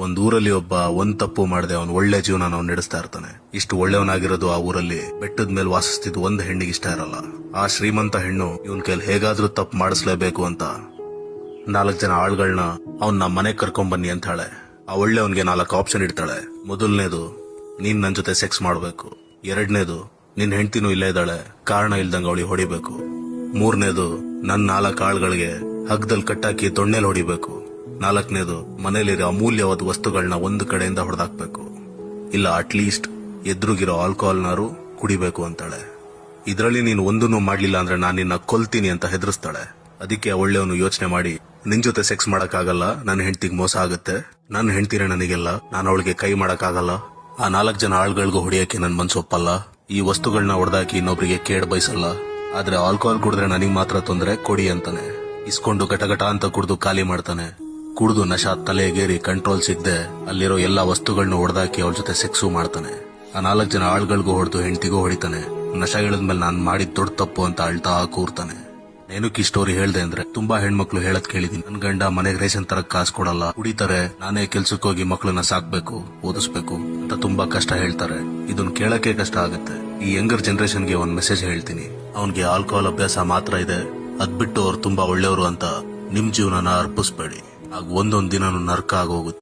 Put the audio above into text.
ಒಂದ್ ಊರಲ್ಲಿ ಒಬ್ಬ ಒಂದ್ ತಪ್ಪು ಮಾಡದೆ ಅವನ್ ಒಳ್ಳೆ ಜೀವನ ನಾವು ನಡೆಸ್ತಾ ಇರ್ತಾನೆ. ಇಷ್ಟು ಒಳ್ಳೆಯವನಾಗಿರೋದು ಆ ಊರಲ್ಲಿ ಬೆಟ್ಟದ ಮೇಲೆ ವಾಸಿಸ್ತಿದ್ದು ಒಂದ್ ಹೆಣ್ಣಿಗೆ ಇಷ್ಟ ಇರಲ್ಲ. ಆ ಶ್ರೀಮಂತ ಹೆಣ್ಣು ಇವನ್ ಕೈಲಿ ಹೇಗಾದ್ರೂ ತಪ್ಪು ಮಾಡಿಸ್ಲೇಬೇಕು ಅಂತ 4 ಜನ ಆಳ್ಗಳನ್ನ ಅವನ್ನ ಮನೆಗ್ ಕರ್ಕೊಂಡ್ ಬನ್ನಿ ಅಂತ ಹೇಳೆ. ಆ ಒಳ್ಳೆಯವನ್ಗೆ 4 ಆಪ್ಷನ್ ಇಡ್ತಾಳೆ. ಮೊದಲನೇದು, ನೀನ್ ನನ್ ಜೊತೆ ಸೆಕ್ಸ್ ಮಾಡ್ಬೇಕು. ಎರಡನೇದು, ನಿನ್ ಹೆಂಡತಿನೂ ಇಲ್ಲೇ ಇದ್ದಾಳೆ, ಕಾರಣ ಇಲ್ದಂಗ ಅವಳಿ ಹೊಡಿಬೇಕು. ಮೂರನೇದು, ನನ್ 4 ಆಳ್ಗಳಿಗೆ ಹಗ್ದಲ್ಲಿ ಕಟ್ಟಾಕಿ ತೊಣ್ಣೆಲ್ ಹೊಡಿಬೇಕು. 4ನೇದು, ಮನೇಲಿರೋ ಅಮೂಲ್ಯವಾದ ವಸ್ತುಗಳನ್ನ ಒಂದು ಕಡೆಯಿಂದ ಹೊಡೆದಾಕ್ಬೇಕು. ಇಲ್ಲ ಅಟ್ಲೀಸ್ಟ್ ಎದುರುಗಿರೋ ಆಲ್ಕೋಹಾಲ್ನಾರು ಕುಡಿಬೇಕು ಅಂತಾಳೆ. ಇದ್ರಲ್ಲಿ ನೀನು ಒಂದನ್ನು ಮಾಡ್ಲಿಲ್ಲ ಅಂದ್ರೆ ನಾನು ನಿನ್ನ ಕೊಲ್ತೀನಿ ಅಂತ ಹೆದರ್ಸ್ತಾಳೆ. ಅದಕ್ಕೆ ಒಳ್ಳೆಯವನು ಯೋಚನೆ ಮಾಡಿ, ನಿನ್ ಜೊತೆ ಸೆಕ್ಸ್ ಮಾಡಕ್ಕಾಗಲ್ಲ, ನನ್ನ ಹೆಂಡತಿಗೆ ಮೋಸ ಆಗುತ್ತೆ, ನನ್ನ ಹೆಂಡತಿರೇ ನನಗೆಲ್ಲ, ನಾನು ಅವಳಿಗೆ ಕೈ ಮಾಡಕ್ಕಾಗಲ್ಲ, ಆ 4 ಜನ ಆಳ್ಗಳಿಗೂ ಹೊಡಿಯಕ್ಕೆ ನನ್ ಮನ್ಸೊಪ್ಪಲ್ಲ, ಈ ವಸ್ತುಗಳನ್ನ ಹೊಡೆದಾಕಿ ಇನ್ನೊಬ್ರಿಗೆ ಕೇಡ್ ಬಯಸಲ್ಲ, ಆದ್ರೆ ಆಲ್ಕೋಹಾಲ್ ಕುಡಿದ್ರೆ ನನಗ್ ಮಾತ್ರ ತೊಂದ್ರೆ, ಕೊಡಿ ಅಂತಾನೆ. ಇಸ್ಕೊಂಡು ಗಟಗಟ ಅಂತ ಕುಡ್ದು ಖಾಲಿ ಮಾಡ್ತಾನೆ. ಕುಡ್ದು ನಶಾ ತಲೆಗೇರಿ ಕಂಟ್ರೋಲ್ ಸಿಗದೆ ಅಲ್ಲಿರೋ ಎಲ್ಲಾ ವಸ್ತುಗಳನ್ನ ಹೊಡೆದಾಕಿ ಅವಳ ಜೊತೆ ಸೆಕ್ಸು ಮಾಡ್ತಾನೆ. ಆ 4 ಜನ ಆಳ್ಗಳಿಗೂ ಹೊಡೆದು ಹೆಂಡತಿಗೂ ಹೊಡಿತಾನೆ. ನಶಾ ಇಳಿದ್ಮೇಲೆ ನಾನ್ ಮಾಡಿದ್ ದೊಡ್ಡ ತಪ್ಪು ಅಂತ ಅಳ್ತಾ ಕೂರ್ತಾನೆ. ಏನಕ್ಕೆ ಈ ಸ್ಟೋರಿ ಹೇಳ್ದೆ ಅಂದ್ರೆ, ತುಂಬಾ ಹೆಣ್ಮಕ್ಳು ಹೇಳದ್ ಕೇಳಿದೀನಿ, ನನ್ ಗಂಡ ಮನೆಗ್ ರೇಷನ್ ತರಕ್ ಕಾಸು ಕೊಡಲ್ಲ, ಕುಡಿತಾರೆ, ನಾನೇ ಕೆಲ್ಸಕ್ಕೆ ಹೋಗಿ ಮಕ್ಳನ್ನ ಸಾಕ್ಬೇಕು, ಓದಿಸ್ಬೇಕು ಅಂತ ತುಂಬಾ ಕಷ್ಟ ಹೇಳ್ತಾರೆ. ಇದನ್ ಕೇಳಕ್ಕೆ ಕಷ್ಟ ಆಗುತ್ತೆ. ಈ ಯಂಗರ್ ಜನರೇಷನ್ಗೆ ಒಂದ್ ಮೆಸೇಜ್ ಹೇಳ್ತೀನಿ, ಅವನ್ಗೆ ಆಲ್ಕೋಹಾಲ್ ಅಭ್ಯಾಸ ಮಾತ್ರ ಇದೆ, ಅದ್ ಬಿಟ್ಟು ಅವ್ರು ತುಂಬಾ ಒಳ್ಳೆಯವರು ಅಂತ ನಿಮ್ ಜೀವನನ ಅರ್ಪಿಸ್ಬೇಡಿ. ಆಗ ಒಂದೊಂದ್ ದಿನಾನು ನರ್ಕ ಆಗೋಗುತ್ತೆ.